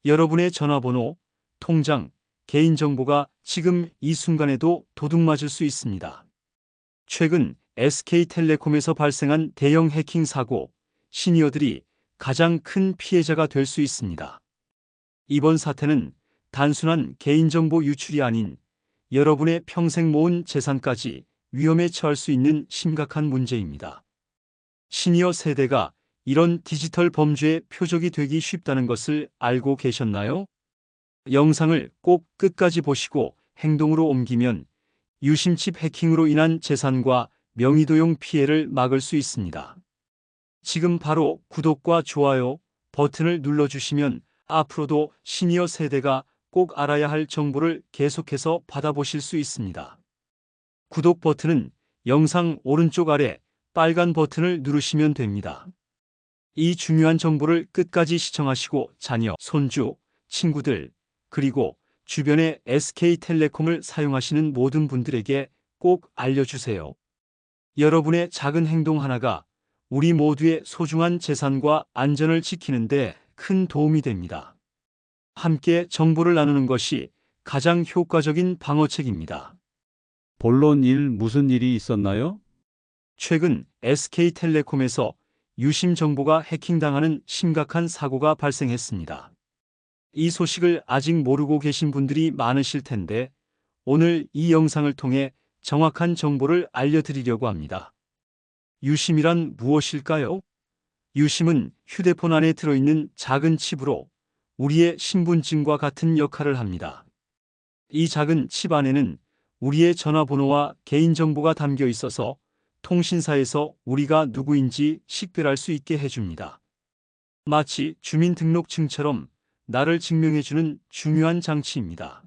여러분의 전화번호, 통장, 개인정보가 지금 이 순간에도 도둑맞을 수 있습니다. 최근 SK텔레콤에서 발생한 대형 해킹 사고, 시니어들이 가장 큰 피해자가 될 수 있습니다. 이번 사태는 단순한 개인정보 유출이 아닌 여러분의 평생 모은 재산까지 위험에 처할 수 있는 심각한 문제입니다. 시니어 세대가 이런 디지털 범죄의 표적이 되기 쉽다는 것을 알고 계셨나요? 영상을 꼭 끝까지 보시고 행동으로 옮기면 유심칩 해킹으로 인한 재산과 명의도용 피해를 막을 수 있습니다. 지금 바로 구독과 좋아요 버튼을 눌러주시면 앞으로도 시니어 세대가 꼭 알아야 할 정보를 계속해서 받아보실 수 있습니다. 구독 버튼은 영상 오른쪽 아래 빨간 버튼을 누르시면 됩니다. 이 중요한 정보를 끝까지 시청하시고 자녀, 손주, 친구들, 그리고 주변의 SK텔레콤을 사용하시는 모든 분들에게 꼭 알려주세요. 여러분의 작은 행동 하나가 우리 모두의 소중한 재산과 안전을 지키는 데 큰 도움이 됩니다. 함께 정보를 나누는 것이 가장 효과적인 방어책입니다. 본론 1. 무슨 일이 있었나요? 최근 SK텔레콤에서 유심 정보가 해킹당하는 심각한 사고가 발생했습니다. 이 소식을 아직 모르고 계신 분들이 많으실 텐데 오늘 이 영상을 통해 정확한 정보를 알려드리려고 합니다. 유심이란 무엇일까요? 유심은 휴대폰 안에 들어있는 작은 칩으로 우리의 신분증과 같은 역할을 합니다. 이 작은 칩 안에는 우리의 전화번호와 개인정보가 담겨 있어서 통신사에서 우리가 누구인지 식별할 수 있게 해줍니다. 마치 주민등록증처럼 나를 증명해주는 중요한 장치입니다.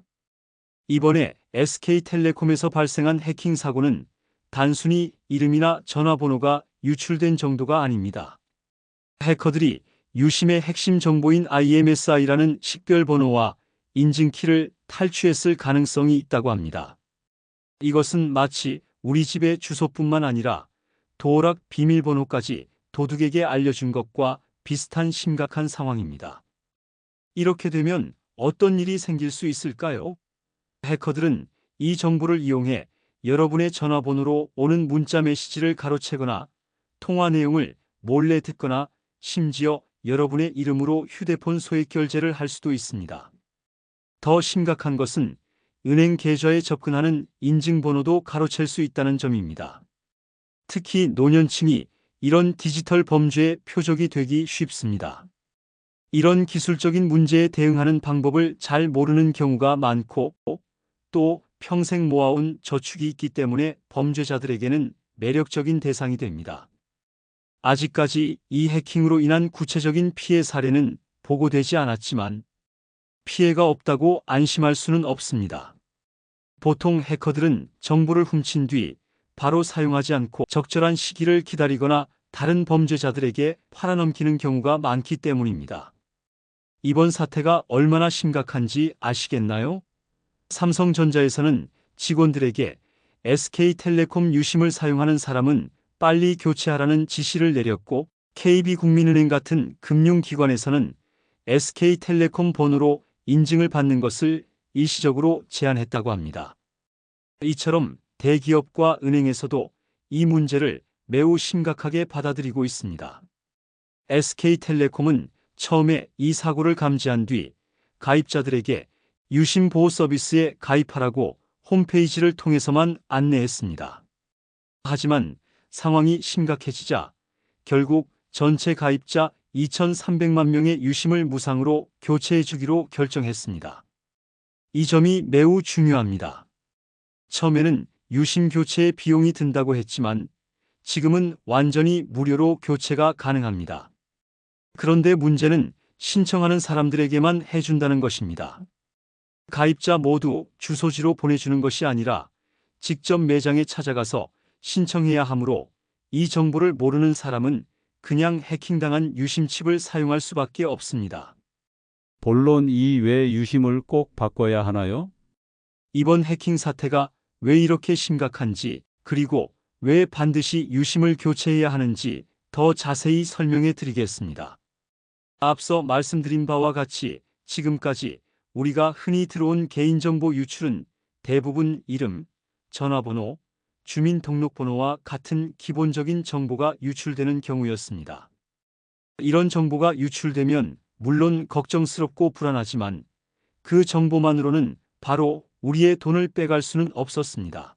이번에 SK텔레콤에서 발생한 해킹 사고는 단순히 이름이나 전화번호가 유출된 정도가 아닙니다. 해커들이 유심의 핵심 정보인 IMSI라는 식별번호와 인증키를 탈취했을 가능성이 있다고 합니다. 이것은 마치 우리 집의 주소뿐만 아니라 도어락 비밀번호까지 도둑에게 알려준 것과 비슷한 심각한 상황입니다. 이렇게 되면 어떤 일이 생길 수 있을까요? 해커들은 이 정보를 이용해 여러분의 전화번호로 오는 문자 메시지를 가로채거나 통화 내용을 몰래 듣거나 심지어 여러분의 이름으로 휴대폰 소액 결제를 할 수도 있습니다. 더 심각한 것은 은행 계좌에 접근하는 인증번호도 가로챌 수 있다는 점입니다. 특히 노년층이 이런 디지털 범죄의 표적이 되기 쉽습니다. 이런 기술적인 문제에 대응하는 방법을 잘 모르는 경우가 많고 또 평생 모아온 저축이 있기 때문에 범죄자들에게는 매력적인 대상이 됩니다. 아직까지 이 해킹으로 인한 구체적인 피해 사례는 보고되지 않았지만 피해가 없다고 안심할 수는 없습니다. 보통 해커들은 정보를 훔친 뒤 바로 사용하지 않고 적절한 시기를 기다리거나 다른 범죄자들에게 팔아넘기는 경우가 많기 때문입니다. 이번 사태가 얼마나 심각한지 아시겠나요? 삼성전자에서는 직원들에게 SK텔레콤 유심을 사용하는 사람은 빨리 교체하라는 지시를 내렸고 KB국민은행 같은 금융기관에서는 SK텔레콤 번호로 인증을 받는 것을 일시적으로 제한했다고 합니다. 이처럼 대기업과 은행에서도 이 문제를 매우 심각하게 받아들이고 있습니다. SK텔레콤은 처음에 이 사고를 감지한 뒤 가입자들에게 유심 보호 서비스에 가입하라고 홈페이지를 통해서만 안내했습니다. 하지만 상황이 심각해지자 결국 전체 가입자 2,300만 명의 유심을 무상으로 교체해 주기로 결정했습니다. 이 점이 매우 중요합니다. 처음에는 유심 교체에 비용이 든다고 했지만 지금은 완전히 무료로 교체가 가능합니다. 그런데 문제는 신청하는 사람들에게만 해준다는 것입니다. 가입자 모두 주소지로 보내주는 것이 아니라 직접 매장에 찾아가서 신청해야 하므로 이 정보를 모르는 사람은 그냥 해킹당한 유심칩을 사용할 수밖에 없습니다. 본론 2. 왜 유심을 꼭 바꿔야 하나요? 이번 해킹 사태가 왜 이렇게 심각한지 그리고 왜 반드시 유심을 교체해야 하는지 더 자세히 설명해 드리겠습니다. 앞서 말씀드린 바와 같이 지금까지 우리가 흔히 들어온 개인정보 유출은 대부분 이름, 전화번호, 주민등록번호와 같은 기본적인 정보가 유출되는 경우였습니다. 이런 정보가 유출되면 물론 걱정스럽고 불안하지만 그 정보만으로는 바로 우리의 돈을 빼갈 수는 없었습니다.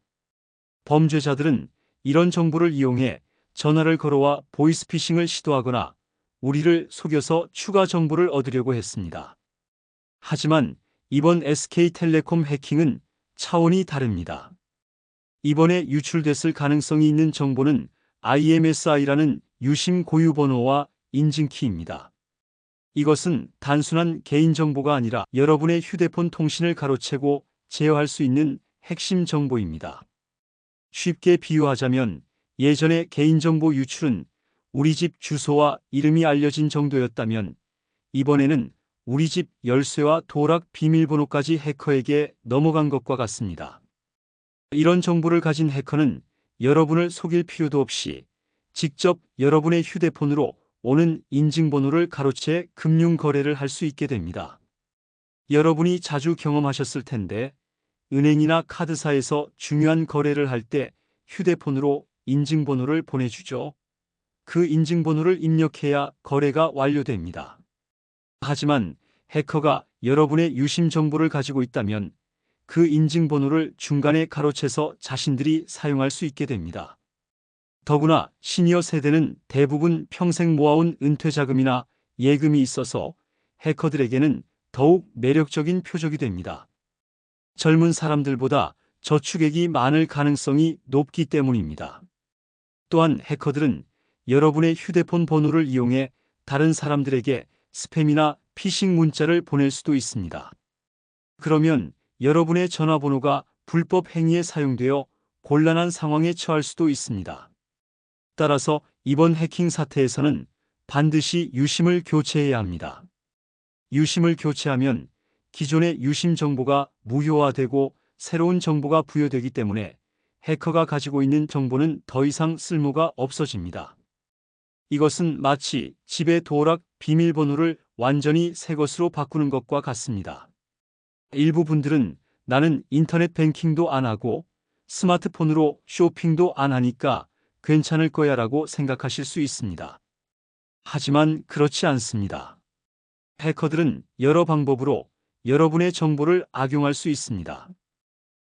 범죄자들은 이런 정보를 이용해 전화를 걸어와 보이스피싱을 시도하거나 우리를 속여서 추가 정보를 얻으려고 했습니다. 하지만 이번 SK텔레콤 해킹은 차원이 다릅니다. 이번에 유출됐을 가능성이 있는 정보는 IMSI라는 유심 고유 번호와 인증키입니다. 이것은 단순한 개인정보가 아니라 여러분의 휴대폰 통신을 가로채고 제어할 수 있는 핵심 정보입니다. 쉽게 비유하자면 예전의 개인정보 유출은 우리 집 주소와 이름이 알려진 정도였다면 이번에는 우리 집 열쇠와 도락 비밀번호까지 해커에게 넘어간 것과 같습니다. 이런 정보를 가진 해커는 여러분을 속일 필요도 없이 직접 여러분의 휴대폰으로 오는 인증번호를 가로채 금융 거래를 할 수 있게 됩니다. 여러분이 자주 경험하셨을 텐데 은행이나 카드사에서 중요한 거래를 할 때 휴대폰으로 인증번호를 보내주죠. 그 인증번호를 입력해야 거래가 완료됩니다. 하지만 해커가 여러분의 유심 정보를 가지고 있다면 그 인증번호를 중간에 가로채서 자신들이 사용할 수 있게 됩니다. 더구나 시니어 세대는 대부분 평생 모아온 은퇴자금이나 예금이 있어서 해커들에게는 더욱 매력적인 표적이 됩니다. 젊은 사람들보다 저축액이 많을 가능성이 높기 때문입니다. 또한 해커들은 여러분의 휴대폰 번호를 이용해 다른 사람들에게 스팸이나 피싱 문자를 보낼 수도 있습니다. 그러면 여러분의 전화번호가 불법 행위에 사용되어 곤란한 상황에 처할 수도 있습니다. 따라서 이번 해킹 사태에서는 반드시 유심을 교체해야 합니다. 유심을 교체하면 기존의 유심 정보가 무효화되고 새로운 정보가 부여되기 때문에 해커가 가지고 있는 정보는 더 이상 쓸모가 없어집니다. 이것은 마치 집의 도락 비밀번호를 완전히 새 것으로 바꾸는 것과 같습니다. 일부 분들은 나는 인터넷 뱅킹도 안 하고 스마트폰으로 쇼핑도 안 하니까 괜찮을 거야 라고 생각하실 수 있습니다. 하지만 그렇지 않습니다. 해커들은 여러 방법으로 여러분의 정보를 악용할 수 있습니다.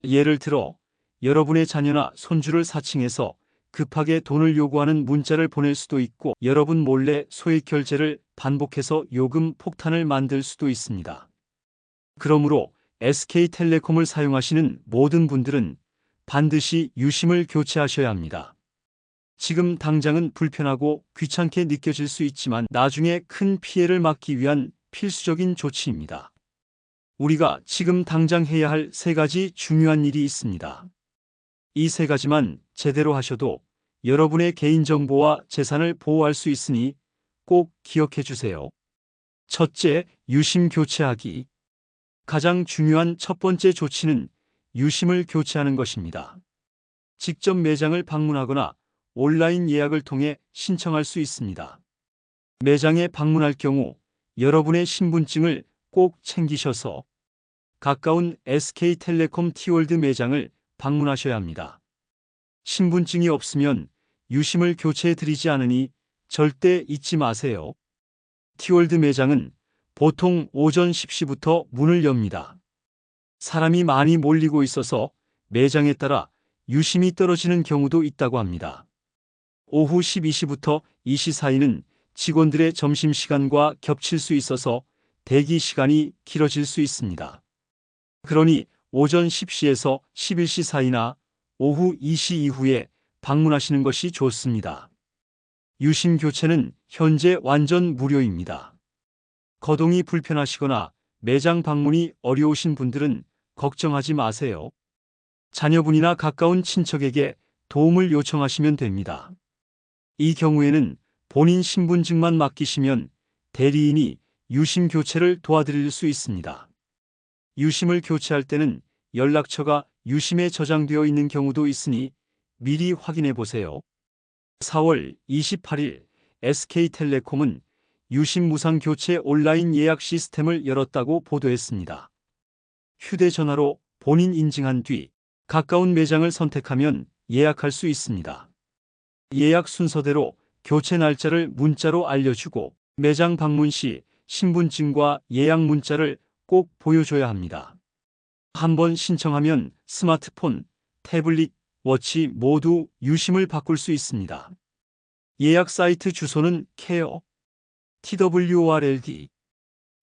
예를 들어 여러분의 자녀나 손주를 사칭해서 급하게 돈을 요구하는 문자를 보낼 수도 있고 여러분 몰래 소액 결제를 반복해서 요금 폭탄을 만들 수도 있습니다. 그러므로 SK텔레콤을 사용하시는 모든 분들은 반드시 유심을 교체하셔야 합니다. 지금 당장은 불편하고 귀찮게 느껴질 수 있지만 나중에 큰 피해를 막기 위한 필수적인 조치입니다. 우리가 지금 당장 해야 할 세 가지 중요한 일이 있습니다. 이 세 가지만 제대로 하셔도 여러분의 개인정보와 재산을 보호할 수 있으니 꼭 기억해 주세요. 첫째, 유심 교체하기. 가장 중요한 첫 번째 조치는 유심을 교체하는 것입니다. 직접 매장을 방문하거나 온라인 예약을 통해 신청할 수 있습니다. 매장에 방문할 경우 여러분의 신분증을 꼭 챙기셔서 가까운 SK텔레콤 T월드 매장을 방문하셔야 합니다. 신분증이 없으면 유심을 교체해 드리지 않으니 절대 잊지 마세요. T월드 매장은 보통 오전 10시부터 문을 엽니다. 사람이 많이 몰리고 있어서 매장에 따라 유심이 떨어지는 경우도 있다고 합니다. 오후 12시부터 2시 사이는 직원들의 점심시간과 겹칠 수 있어서 대기 시간이 길어질 수 있습니다. 그러니 오전 10시에서 11시 사이나 오후 2시 이후에 방문하시는 것이 좋습니다. 유심 교체는 현재 완전 무료입니다. 거동이 불편하시거나 매장 방문이 어려우신 분들은 걱정하지 마세요. 자녀분이나 가까운 친척에게 도움을 요청하시면 됩니다. 이 경우에는 본인 신분증만 맡기시면 대리인이 유심 교체를 도와드릴 수 있습니다. 유심을 교체할 때는 연락처가 유심에 저장되어 있는 경우도 있으니 미리 확인해 보세요. 4월 28일 SK텔레콤은 유심 무상 교체 온라인 예약 시스템을 열었다고 보도했습니다. 휴대전화로 본인 인증한 뒤 가까운 매장을 선택하면 예약할 수 있습니다. 예약 순서대로 교체 날짜를 문자로 알려주고 매장 방문 시 신분증과 예약 문자를 꼭 보여줘야 합니다. 한번 신청하면 스마트폰, 태블릿, 워치 모두 유심을 바꿀 수 있습니다. 예약 사이트 주소는 care TWRLD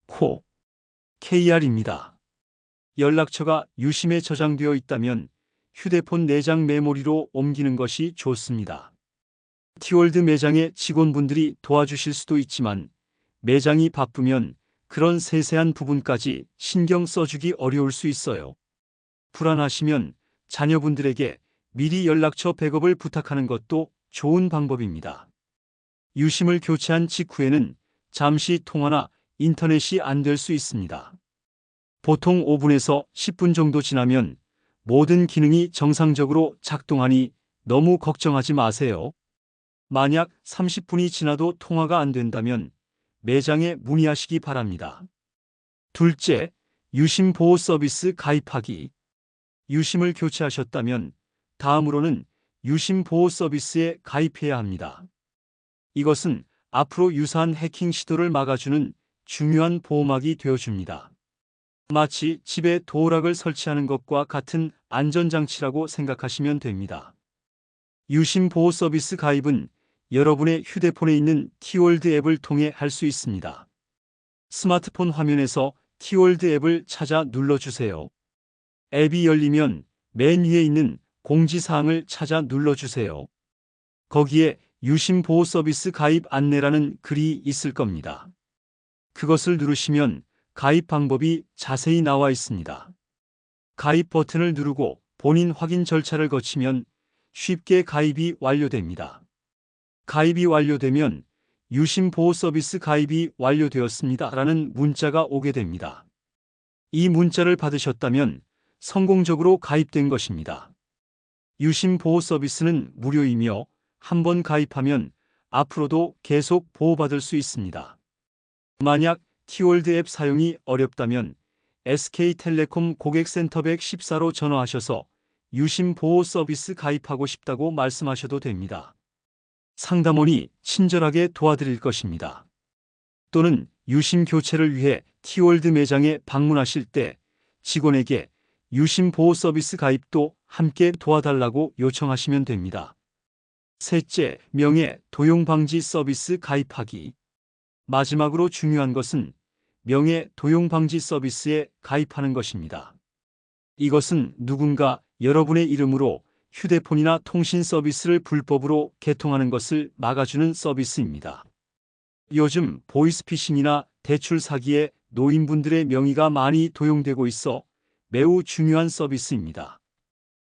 코 KR입니다. 연락처가 유심에 저장되어 있다면 휴대폰 내장 메모리로 옮기는 것이 좋습니다. 티월드 매장의 직원분들이 도와주실 수도 있지만 매장이 바쁘면 그런 세세한 부분까지 신경 써주기 어려울 수 있어요. 불안하시면 자녀분들에게 미리 연락처 백업을 부탁하는 것도 좋은 방법입니다. 유심을 교체한 직후에는 잠시 통화나 인터넷이 안 될 수 있습니다. 보통 5분에서 10분 정도 지나면 모든 기능이 정상적으로 작동하니 너무 걱정하지 마세요. 만약 30분이 지나도 통화가 안 된다면 매장에 문의하시기 바랍니다. 둘째, 유심 보호 서비스 가입하기. 유심을 교체하셨다면 다음으로는 유심 보호 서비스에 가입해야 합니다. 이것은 앞으로 유사한 해킹 시도를 막아주는 중요한 보호막이 되어줍니다. 마치 집에 도어락을 설치하는 것과 같은 안전장치라고 생각하시면 됩니다. 유심 보호 서비스 가입은 여러분의 휴대폰에 있는 티월드 앱을 통해 할 수 있습니다. 스마트폰 화면에서 티월드 앱을 찾아 눌러주세요. 앱이 열리면 맨 위에 있는 공지사항을 찾아 눌러주세요. 거기에 유심 보호 서비스 가입 안내라는 글이 있을 겁니다. 그것을 누르시면 가입 방법이 자세히 나와 있습니다. 가입 버튼을 누르고 본인 확인 절차를 거치면 쉽게 가입이 완료됩니다. 가입이 완료되면 유심 보호 서비스 가입이 완료되었습니다 라는 문자가 오게 됩니다. 이 문자를 받으셨다면 성공적으로 가입된 것입니다. 유심 보호 서비스는 무료이며 한번 가입하면 앞으로도 계속 보호받을 수 있습니다. 만약 티월드 앱 사용이 어렵다면 SK텔레콤 고객센터 114로 전화하셔서 유심 보호 서비스 가입하고 싶다고 말씀하셔도 됩니다. 상담원이 친절하게 도와드릴 것입니다. 또는 유심 교체를 위해 티월드 매장에 방문하실 때 직원에게 유심 보호 서비스 가입도 함께 도와달라고 요청하시면 됩니다. 셋째, 명예 도용 방지 서비스 가입하기. 마지막으로 중요한 것은 명예 도용 방지 서비스에 가입하는 것입니다. 이것은 누군가 여러분의 이름으로 휴대폰이나 통신 서비스를 불법으로 개통하는 것을 막아주는 서비스입니다. 요즘 보이스피싱이나 대출 사기에 노인분들의 명의가 많이 도용되고 있어 매우 중요한 서비스입니다.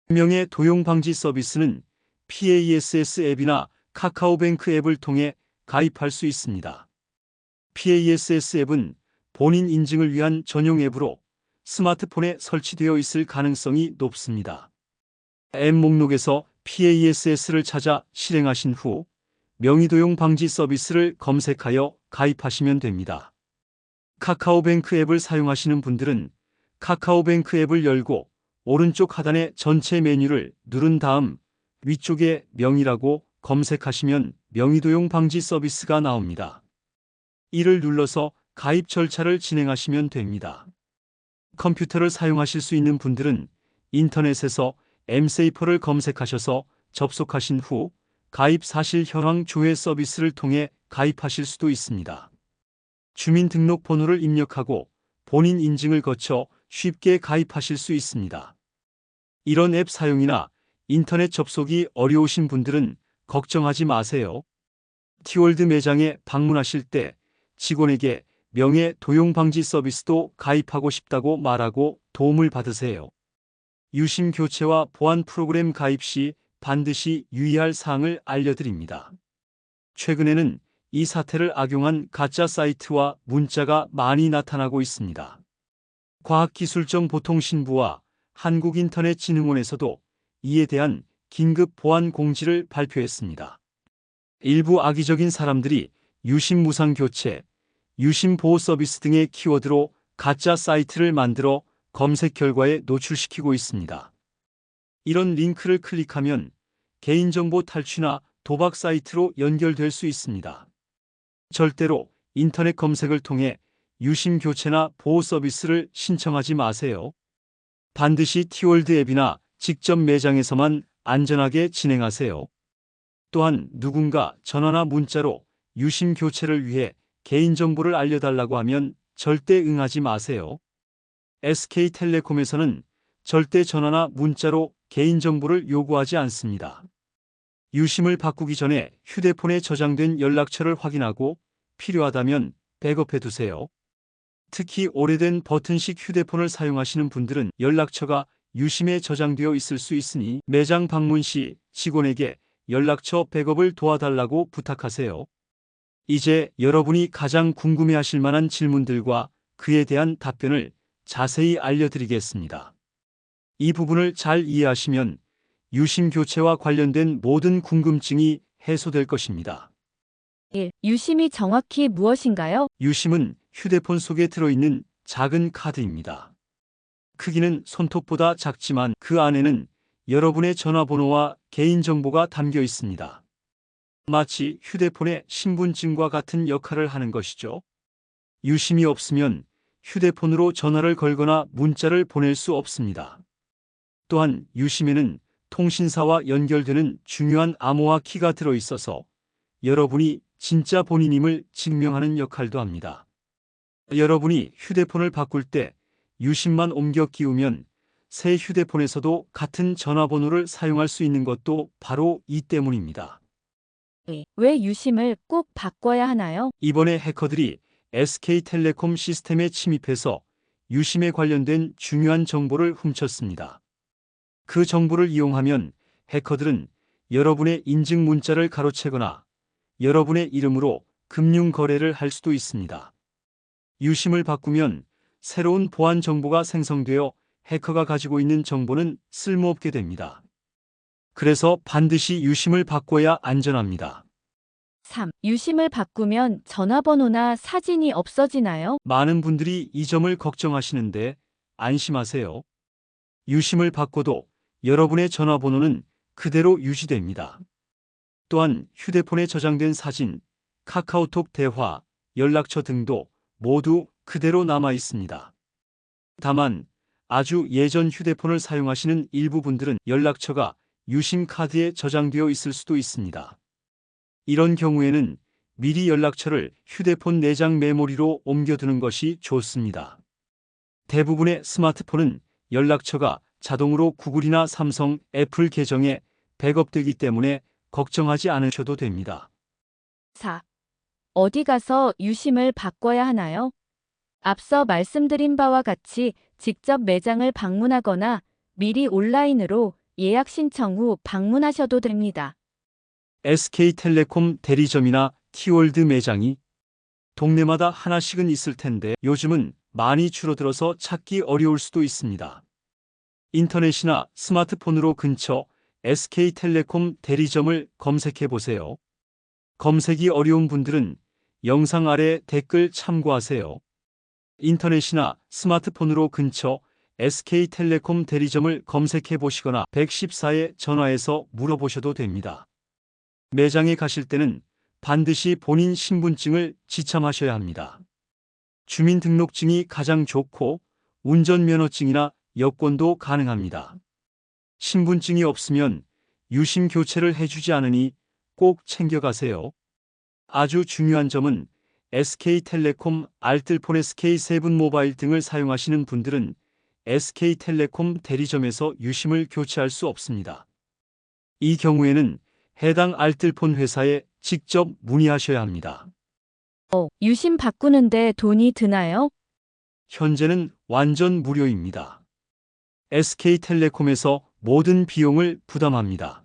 명예 도용 방지 서비스는 PASS 앱이나 카카오뱅크 앱을 통해 가입할 수 있습니다. PASS 앱은 본인 인증을 위한 전용 앱으로 스마트폰에 설치되어 있을 가능성이 높습니다. 앱 목록에서 PASS를 찾아 실행하신 후 명의도용 방지 서비스를 검색하여 가입하시면 됩니다. 카카오뱅크 앱을 사용하시는 분들은 카카오뱅크 앱을 열고 오른쪽 하단의 전체 메뉴를 누른 다음 위쪽에 명의라고 검색하시면 명의도용 방지 서비스가 나옵니다. 이를 눌러서 가입 절차를 진행하시면 됩니다. 컴퓨터를 사용하실 수 있는 분들은 인터넷에서 엠세이퍼를 검색하셔서 접속하신 후 가입 사실 현황 조회 서비스를 통해 가입하실 수도 있습니다. 주민등록번호를 입력하고 본인 인증을 거쳐 쉽게 가입하실 수 있습니다. 이런 앱 사용이나 인터넷 접속이 어려우신 분들은 걱정하지 마세요. 티월드 매장에 방문하실 때 직원에게 명예 도용 방지 서비스도 가입하고 싶다고 말하고 도움을 받으세요. 유심 교체와 보안 프로그램 가입 시 반드시 유의할 사항을 알려드립니다. 최근에는 이 사태를 악용한 가짜 사이트와 문자가 많이 나타나고 있습니다. 과학기술정보통신부와 한국인터넷진흥원에서도 이에 대한 긴급 보안 공지를 발표했습니다. 일부 악의적인 사람들이 유심 무상 교체, 유심 보호 서비스 등의 키워드로 가짜 사이트를 만들어 검색 결과에 노출시키고 있습니다. 이런 링크를 클릭하면 개인정보 탈취나 도박 사이트로 연결될 수 있습니다. 절대로 인터넷 검색을 통해 유심 교체나 보호 서비스를 신청하지 마세요. 반드시 티월드 앱이나 직접 매장에서만 안전하게 진행하세요. 또한 누군가 전화나 문자로 유심 교체를 위해 개인정보를 알려달라고 하면 절대 응하지 마세요. SK텔레콤에서는 절대 전화나 문자로 개인정보를 요구하지 않습니다. 유심을 바꾸기 전에 휴대폰에 저장된 연락처를 확인하고 필요하다면 백업해 두세요. 특히 오래된 버튼식 휴대폰을 사용하시는 분들은 연락처가 유심에 저장되어 있을 수 있으니 매장 방문 시 직원에게 연락처 백업을 도와달라고 부탁하세요. 이제 여러분이 가장 궁금해하실 만한 질문들과 그에 대한 답변을 자세히 알려드리겠습니다. 이 부분을 잘 이해하시면 유심 교체와 관련된 모든 궁금증이 해소될 것입니다. 1. 유심이 정확히 무엇인가요? 유심은 휴대폰 속에 들어있는 작은 카드입니다. 크기는 손톱보다 작지만 그 안에는 여러분의 전화번호와 개인정보가 담겨 있습니다. 마치 휴대폰의 신분증과 같은 역할을 하는 것이죠. 유심이 없으면 휴대폰으로 전화를 걸거나 문자를 보낼 수 없습니다. 또한 유심에는 통신사와 연결되는 중요한 암호화 키가 들어있어서 여러분이 진짜 본인임을 증명하는 역할도 합니다. 여러분이 휴대폰을 바꿀 때 유심만 옮겨 끼우면 새 휴대폰에서도 같은 전화번호를 사용할 수 있는 것도 바로 이 때문입니다. 왜 유심을 꼭 바꿔야 하나요? 이번에 해커들이 SK텔레콤 시스템에 침입해서 유심에 관련된 중요한 정보를 훔쳤습니다. 그 정보를 이용하면 해커들은 여러분의 인증 문자를 가로채거나 여러분의 이름으로 금융 거래를 할 수도 있습니다. 유심을 바꾸면 새로운 보안 정보가 생성되어 해커가 가지고 있는 정보는 쓸모없게 됩니다. 그래서 반드시 유심을 바꿔야 안전합니다. 3. 유심을 바꾸면 전화번호나 사진이 없어지나요? 많은 분들이 이 점을 걱정하시는데 안심하세요. 유심을 바꿔도 여러분의 전화번호는 그대로 유지됩니다. 또한 휴대폰에 저장된 사진, 카카오톡 대화, 연락처 등도 모두 그대로 남아 있습니다. 다만 아주 예전 휴대폰을 사용하시는 일부 분들은 연락처가 유심 카드에 저장되어 있을 수도 있습니다. 이런 경우에는 미리 연락처를 휴대폰 내장 메모리로 옮겨두는 것이 좋습니다. 대부분의 스마트폰은 연락처가 자동으로 구글이나 삼성, 애플 계정에 백업되기 때문에 걱정하지 않으셔도 됩니다. 4. 어디 가서 유심을 바꿔야 하나요? 앞서 말씀드린 바와 같이 직접 매장을 방문하거나 미리 온라인으로 예약 신청 후 방문하셔도 됩니다. SK텔레콤 대리점이나 티월드 매장이 동네마다 하나씩은 있을 텐데 요즘은 많이 줄어들어서 찾기 어려울 수도 있습니다. 인터넷이나 스마트폰으로 근처 SK텔레콤 대리점을 검색해 보세요. 검색이 어려운 분들은 영상 아래 댓글 참고하세요. 인터넷이나 스마트폰으로 근처 SK텔레콤 대리점을 검색해 보시거나 114에 전화해서 물어보셔도 됩니다. 매장에 가실 때는 반드시 본인 신분증을 지참하셔야 합니다. 주민등록증이 가장 좋고 운전면허증이나 여권도 가능합니다. 신분증이 없으면 유심 교체를 해주지 않으니 꼭 챙겨가세요. 아주 중요한 점은 SK텔레콤 알뜰폰 SK7 모바일 등을 사용하시는 분들은 SK텔레콤 대리점에서 유심을 교체할 수 없습니다. 이 경우에는 해당 알뜰폰 회사에 직접 문의하셔야 합니다. 유심 바꾸는데 돈이 드나요? 현재는 완전 무료입니다. SK텔레콤에서 모든 비용을 부담합니다.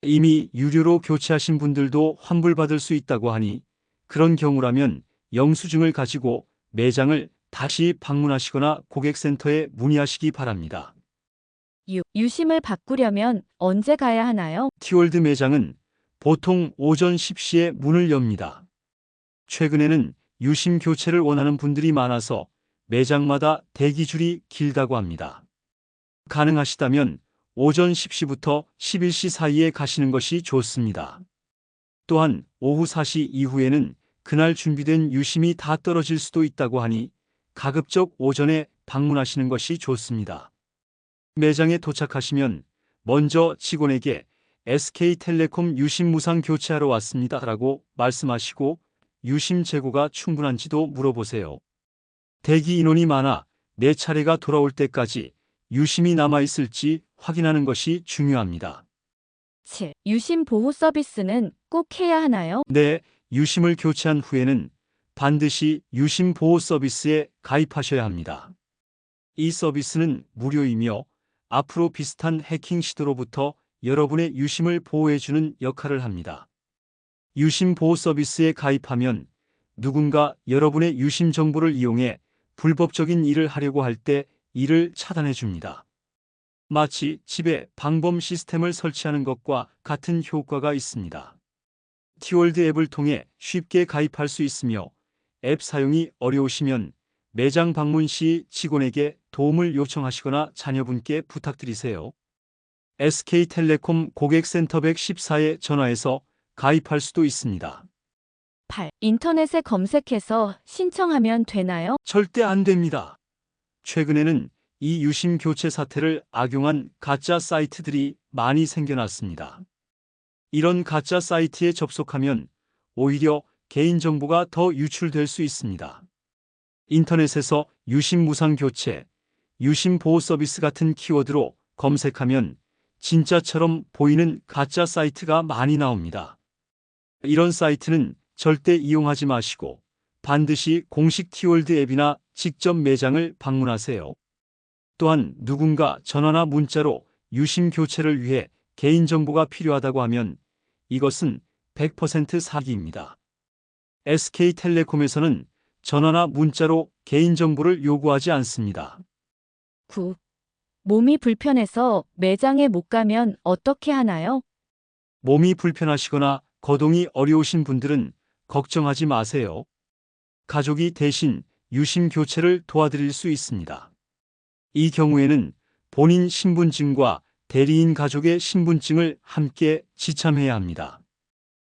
이미 유료로 교체하신 분들도 환불받을 수 있다고 하니 그런 경우라면 영수증을 가지고 매장을 다시 방문하시거나 고객센터에 문의하시기 바랍니다. 유심을 바꾸려면 언제 가야 하나요? 티월드 매장은 보통 오전 10시에 문을 엽니다. 최근에는 유심 교체를 원하는 분들이 많아서 매장마다 대기줄이 길다고 합니다. 가능하시다면 오전 10시부터 11시 사이에 가시는 것이 좋습니다. 또한 오후 4시 이후에는 그날 준비된 유심이 다 떨어질 수도 있다고 하니 가급적 오전에 방문하시는 것이 좋습니다. 매장에 도착하시면 먼저 직원에게 SK텔레콤 유심 무상 교체하러 왔습니다라고 말씀하시고 유심 재고가 충분한지도 물어보세요. 대기 인원이 많아 내 차례가 돌아올 때까지 유심이 남아있을지 확인하는 것이 중요합니다. 7. 유심 보호 서비스는 꼭 해야 하나요? 네, 유심을 교체한 후에는 반드시 유심 보호 서비스에 가입하셔야 합니다. 이 서비스는 무료이며 앞으로 비슷한 해킹 시도로부터 여러분의 유심을 보호해주는 역할을 합니다. 유심 보호 서비스에 가입하면 누군가 여러분의 유심 정보를 이용해 불법적인 일을 하려고 할 때 이를 차단해 줍니다. 마치 집에 방범 시스템을 설치하는 것과 같은 효과가 있습니다. 티월드 앱을 통해 쉽게 가입할 수 있으며 앱 사용이 어려우시면 매장 방문 시 직원에게 도움을 요청하시거나 자녀분께 부탁드리세요. SK텔레콤 고객센터 114에 전화해서 가입할 수도 있습니다. 8. 인터넷에 검색해서 신청하면 되나요? 절대 안 됩니다. 최근에는 이 유심 교체 사태를 악용한 가짜 사이트들이 많이 생겨났습니다. 이런 가짜 사이트에 접속하면 오히려 개인정보가 더 유출될 수 있습니다. 인터넷에서 유심 무상 교체, 유심 보호 서비스 같은 키워드로 검색하면 진짜처럼 보이는 가짜 사이트가 많이 나옵니다. 이런 사이트는 절대 이용하지 마시고 반드시 공식 티월드 앱이나 직접 매장을 방문하세요. 또한 누군가 전화나 문자로 유심 교체를 위해 개인정보가 필요하다고 하면 이것은 100% 사기입니다. SK텔레콤에서는 전화나 문자로 개인정보를 요구하지 않습니다. 9. 몸이 불편해서 매장에 못 가면 어떻게 하나요? 몸이 불편하시거나 거동이 어려우신 분들은 걱정하지 마세요. 가족이 대신 유심 교체를 도와드릴 수 있습니다. 이 경우에는 본인 신분증과 대리인 가족의 신분증을 함께 지참해야 합니다.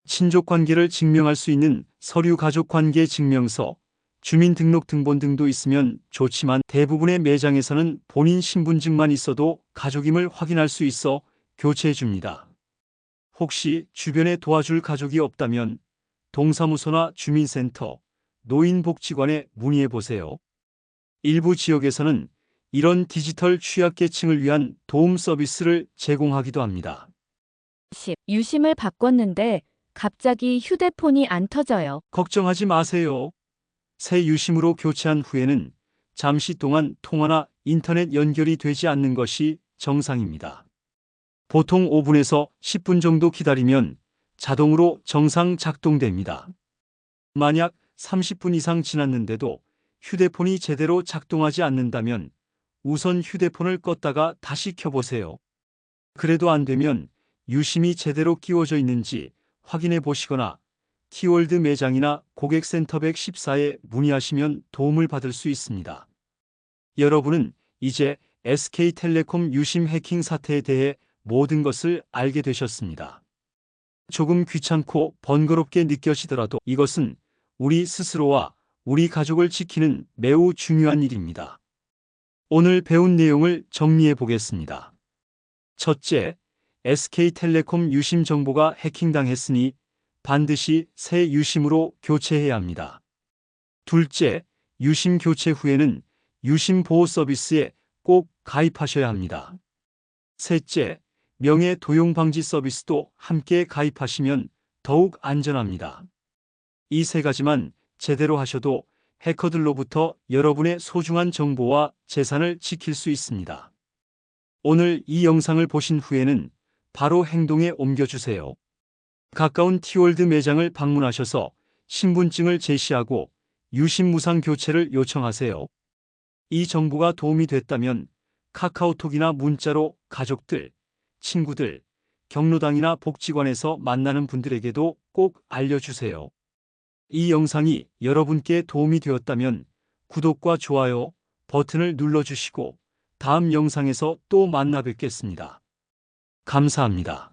친족 관계를 증명할 수 있는 서류 가족관계 증명서, 주민등록등본 등도 있으면 좋지만 대부분의 매장에서는 본인 신분증만 있어도 가족임을 확인할 수 있어 교체해 줍니다. 혹시 주변에 도와줄 가족이 없다면 동사무소나 주민센터, 노인복지관에 문의해 보세요. 일부 지역에서는 이런 디지털 취약계층을 위한 도움 서비스를 제공하기도 합니다. 10. 유심을 바꿨는데 갑자기 휴대폰이 안 터져요. 걱정하지 마세요. 새 유심으로 교체한 후에는 잠시 동안 통화나 인터넷 연결이 되지 않는 것이 정상입니다. 보통 5분에서 10분 정도 기다리면 자동으로 정상 작동됩니다. 만약 30분 이상 지났는데도 휴대폰이 제대로 작동하지 않는다면 우선 휴대폰을 껐다가 다시 켜보세요. 그래도 안 되면 유심이 제대로 끼워져 있는지 확인해 보시거나 티월드 매장이나 고객센터 114에 문의하시면 도움을 받을 수 있습니다. 여러분은 이제 SK텔레콤 유심 해킹 사태에 대해 모든 것을 알게 되셨습니다. 조금 귀찮고 번거롭게 느껴지더라도 이것은 우리 스스로와 우리 가족을 지키는 매우 중요한 일입니다. 오늘 배운 내용을 정리해 보겠습니다. 첫째, SK텔레콤 유심 정보가 해킹당했으니 반드시 새 유심으로 교체해야 합니다. 둘째, 유심 교체 후에는 유심 보호 서비스에 꼭 가입하셔야 합니다. 셋째, 명예 도용 방지 서비스도 함께 가입하시면 더욱 안전합니다. 이 세 가지만 제대로 하셔도 해커들로부터 여러분의 소중한 정보와 재산을 지킬 수 있습니다. 오늘 이 영상을 보신 후에는 바로 행동에 옮겨주세요. 가까운 티월드 매장을 방문하셔서 신분증을 제시하고 유심 무상 교체를 요청하세요. 이 정보가 도움이 됐다면 카카오톡이나 문자로 가족들, 친구들, 경로당이나 복지관에서 만나는 분들에게도 꼭 알려주세요. 이 영상이 여러분께 도움이 되었다면 구독과 좋아요 버튼을 눌러주시고 다음 영상에서 또 만나 뵙겠습니다. 감사합니다.